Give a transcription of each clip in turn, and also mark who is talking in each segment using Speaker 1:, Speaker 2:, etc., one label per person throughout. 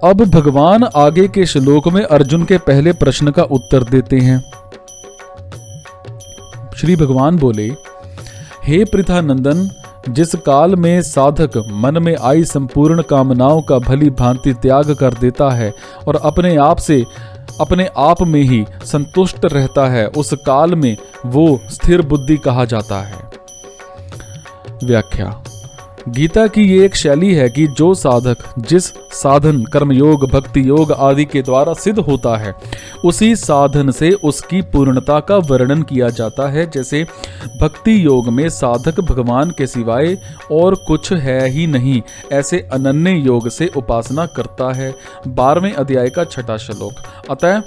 Speaker 1: अब भगवान आगे के श्लोक में अर्जुन के पहले प्रश्न का उत्तर देते हैं। श्री भगवान बोले, हे पृथानंदन, जिस काल में साधक मन में आई संपूर्ण कामनाओं का भली भांति त्याग कर देता है और अपने आप में ही संतुष्ट रहता है, उस काल में वो स्थिर बुद्धि कहा जाता है। व्याख्या। गीता की ये एक शैली है कि जो साधक जिस साधन कर्मयोग, भक्ति योग आदि के द्वारा सिद्ध होता है, उसी साधन से उसकी पूर्णता का वर्णन किया जाता है। जैसे भक्ति योग में साधक भगवान के सिवाय और कुछ है ही नहीं, ऐसे अनन्य योग से उपासना करता है। 12वें अध्याय का 6वां श्लोक। अतः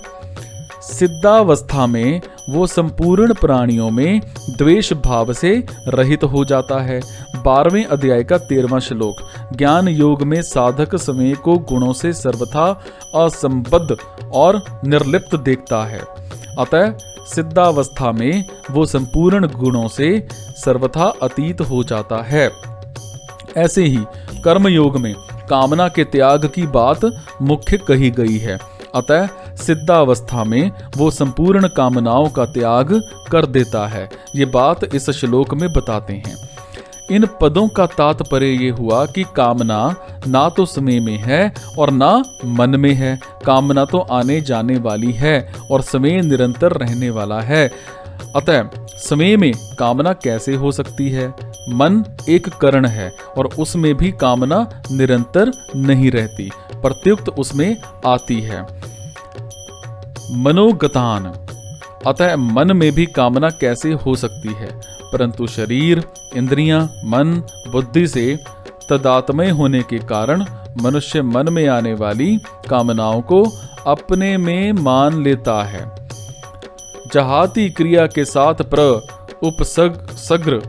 Speaker 1: सिद्धावस्था में वो संपूर्ण प्राणियों में द्वेष भाव से रहित हो जाता है। 12वें अध्याय का 13वां श्लोक। ज्ञान योग में साधक समय को गुणों से सर्वथा असंबद्ध और निर्लिप्त देखता है। अतः सिद्धावस्था में वो संपूर्ण गुणों से सर्वथा अतीत हो जाता है। ऐसे ही कर्म योग में कामना के त्याग की बात मुख्य कही गई है। अतः सिद्धावस्था में वो संपूर्ण कामनाओं का त्याग कर देता है। ये बात इस श्लोक में बताते हैं। इन पदों का तात्पर्य ये हुआ कि कामना ना तो समय में है और ना मन में है। कामना तो आने जाने वाली है और समय निरंतर रहने वाला है। अतः समय में कामना कैसे हो सकती है? मन एक करण है और उसमें भी कामना निरंतर नहीं रहती, प्रत्युक्त उसमें आती है। मनोगतान, अतः मन में भी कामना कैसे हो सकती है? परंतु शरीर, इंद्रियां, मन, बुद्धि से तदात्मय होने के कारण मनुष्य मन में आने वाली कामनाओं को अपने में मान लेता है। जहाती क्रिया के साथ उपसर्ग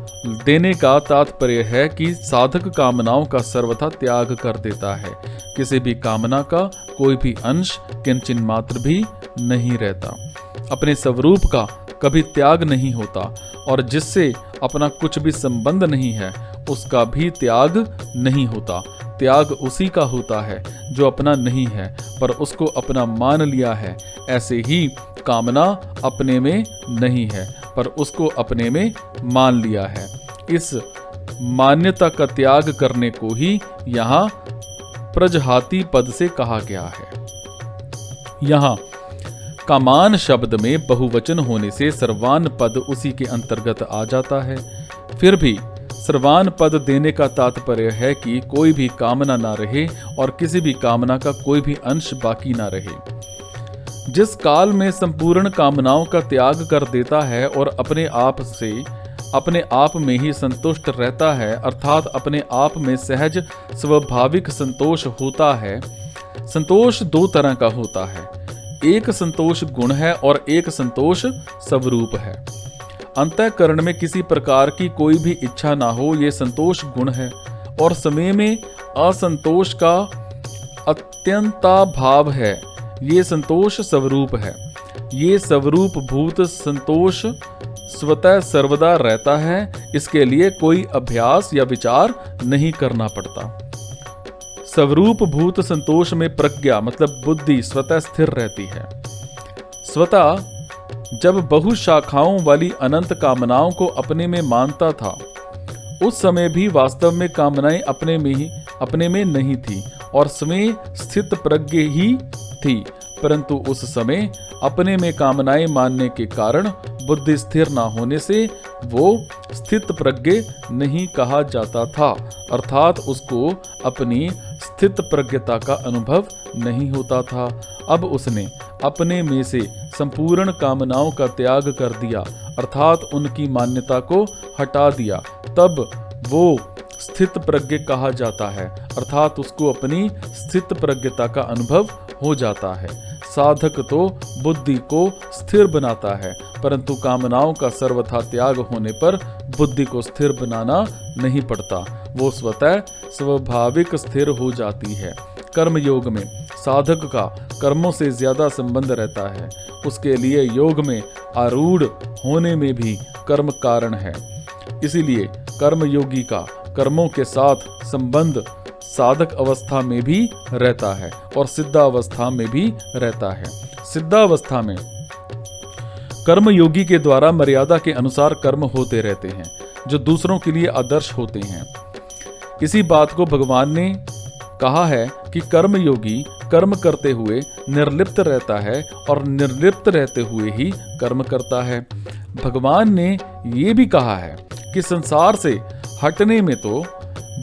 Speaker 1: देने का तात्पर्य है कि साधक कामनाओं का सर्वथा त्याग कर देता है। किसी भी कामना का कोई भी अंश किंचिन मात्र भी नहीं रहता। अपने स्वरूप का कभी त्याग नहीं होता और जिससे अपना कुछ भी संबंध नहीं है उसका भी त्याग नहीं होता। त्याग उसी का होता है जो अपना नहीं है पर उसको अपना मान लिया है। ऐसे ही कामना अपने में नहीं है पर उसको अपने में मान लिया है। इस मान्यता का त्याग करने को ही यहाँ प्रजहाति पद से कहा गया है। यहाँ कामान शब्द में बहुवचन होने से सर्वान पद उसी के अंतर्गत आ जाता है। फिर भी सर्वान पद देने का तात्पर्य है कि कोई भी कामना ना रहे और किसी भी कामना का कोई भी अंश बाकी ना रहे। जिस काल में संपूर्ण कामनाओं का त्याग कर देता है और अपने आप में ही संतुष्ट रहता है, अर्थात अपने आप में सहज स्वाभाविक संतोष होता है। संतोष दो तरह का होता है, एक संतोष गुण है और एक संतोष स्वरूप है। अंतःकरण में किसी प्रकार की कोई भी इच्छा ना हो, ये संतोष गुण है और समय में असंतोष का अत्यंताभाव है, ये संतोष स्वरूप है। ये स्वरूप भूत संतोष स्वतः सर्वदा रहता है, इसके लिए कोई अभ्यास या विचार नहीं करना पड़ता। स्वरूप भूत संतोष में प्रज्ञा मतलब बुद्धि स्वतः स्थिर रहती है। स्वतः जब बहुशाखाओं वाली अनंत कामनाओं को अपने में मानता था, उस समय भी वास्तव में कामनाएं अपने में नहीं थी और स्वयं स्थित प्रज्ञ ही थी, परंतु उस समय अपने में कामनाएं मानने के कारण बुद्धि स्थिर न होने से वो स्थित प्रज्ञ नहीं कहा जाता था, अर्थात उसको अपनी स्थित प्रज्ञता का अनुभव नहीं होता था। अब उसने अपने में से संपूर्ण कामनाओं का त्याग कर दिया, अर्थात उनकी मान्यता को हटा दिया, तब वो स्थित प्रज्ञ कहा जाता है, अर्थात उसको अपनी स्थित प्रज्ञता का अनुभव हो जाता है। साधक तो बुद्धि को स्थिर बनाता है, परंतु कामनाओं का सर्वथा त्याग होने पर बुद्धि को स्थिर बनाना नहीं पड़ता, वो स्वतः स्वाभाविक स्थिर हो जाती है। कर्म योग में साधक का कर्मों से ज्यादा संबंध रहता है, उसके लिए योग में आरूढ़ होने में भी कर्म कारण है। इसीलिए कर्म योगी का कर्मों के साथ संबंध साधक अवस्था में भी रहता है और सिद्धावस्था में भी रहता है। सिद्धावस्था में कर्मयोगी के द्वारा मर्यादा के अनुसार कर्म होते रहते हैं जो दूसरों के लिए आदर्श होते हैं। इसी बात को भगवान ने कहा है कि कर्मयोगी कर्म करते हुए निर्लिप्त रहता है और निर्लिप्त रहते हुए ही कर्म करता है। भगवान ने ये भी कहा है कि संसार से हटने में तो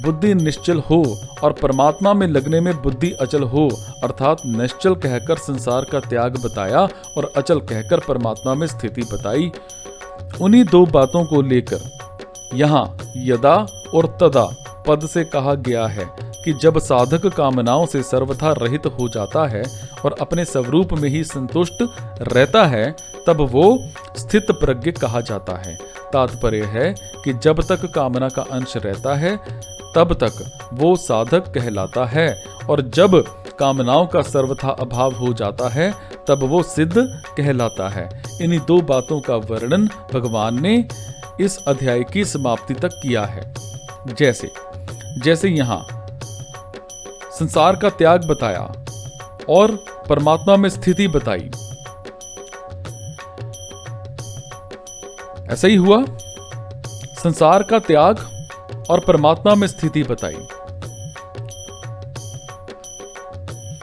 Speaker 1: बुद्धि निश्चल हो और परमात्मा में लगने में बुद्धि अचल हो, अर्थात निश्चल कहकर संसार का त्याग बताया और अचल कहकर परमात्मा में स्थिति बताई। उन्हीं दो बातों को लेकर यहाँ यदा और तदा पद से कहा गया है कि जब साधक कामनाओं से सर्वथा रहित हो जाता है और अपने स्वरूप में ही संतुष्ट रहता है तब वो स्थित प्रज्ञ कहा जाता है। तात्पर्य है कि जब तक कामना का अंश रहता है तब तक वो साधक कहलाता है और जब कामनाओं का सर्वथा अभाव हो जाता है तब वो सिद्ध कहलाता है। इन्हीं दो बातों का वर्णन भगवान ने इस अध्याय की समाप्ति तक किया है। जैसे यहाँ संसार का त्याग बताया और परमात्मा में स्थिति बताई, ऐसा ही हुआ। संसार का त्याग और परमात्मा में स्थिति बताई।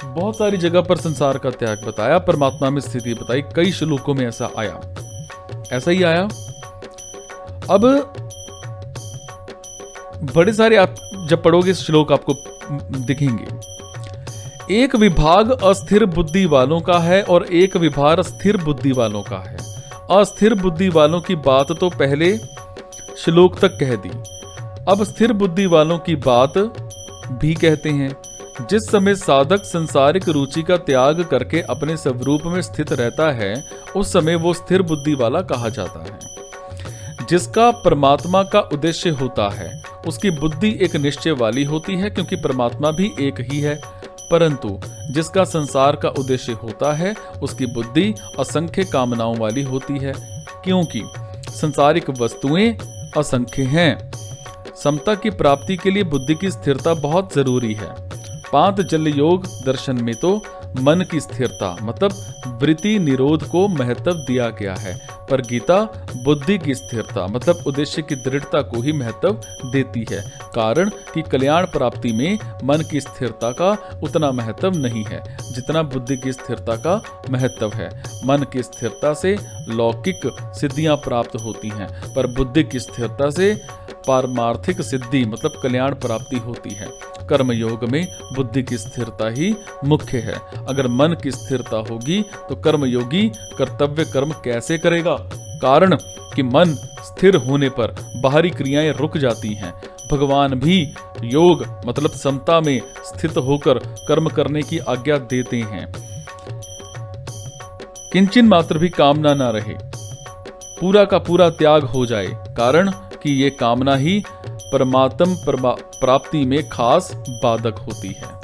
Speaker 1: बहुत सारी जगह पर संसार का त्याग बताया, परमात्मा में स्थिति बताई। कई श्लोकों में ऐसा आया, ऐसा ही आया। अब बड़े सारे आप जब पढ़ोगे श्लोक आपको दिखेंगे। एक विभाग अस्थिर बुद्धि वालों का है और एक विभाग स्थिर बुद्धि वालों का है। अस्थिर बुद्धि वालों की बात तो पहले श्लोक तक कह दी, अब स्थिर बुद्धि वालों की बात भी कहते हैं। जिस समय साधक सांसारिक रुचि का त्याग करके अपने स्वरूप में स्थित रहता है उस समय वो स्थिर बुद्धि वाला कहा जाता है। जिसका परमात्मा का उद्देश्य होता है उसकी बुद्धि एक निश्चय वाली होती है क्योंकि परमात्मा भी एक ही है, परंतु जिसका संसार का उद्देश्य होता है उसकी बुद्धि असंख्य कामनाओं वाली होती है क्योंकि संसारिक वस्तुएं असंख्य हैं। समता की प्राप्ति के लिए बुद्धि की स्थिरता बहुत जरूरी है। पांचजन्य योग दर्शन में तो मन की स्थिरता मतलब वृत्ति निरोध को महत्व दिया गया है, पर गीता बुद्धि की स्थिरता मतलब उद्देश्य की दृढ़ता को ही महत्व देती है। कारण कि कल्याण प्राप्ति में मन की स्थिरता का उतना महत्व नहीं है जितना बुद्धि की स्थिरता का महत्व है। मन की स्थिरता से लौकिक सिद्धियां प्राप्त होती हैं, पर बुद्धि की स्थिरता से पारमार्थिक सिद्धि मतलब कल्याण प्राप्ति होती है। कर्म योग में बुद्धि की स्थिरता ही मुख्य है। अगर मन की स्थिरता होगी तो कर्मयोगी कर्तव्य कर्म कैसे करेगा? कारण कि मन स्थिर होने पर बाहरी क्रियाएं रुक जाती हैं। भगवान भी योग मतलब समता में स्थित होकर कर्म करने की आज्ञा देते हैं। किंचन मात्र भी कामना ना रहे, पूरा का पूरा त्याग हो जाए, कारण कि ये कामना ही परमात्म प्राप्ति में खास बाधक होती है।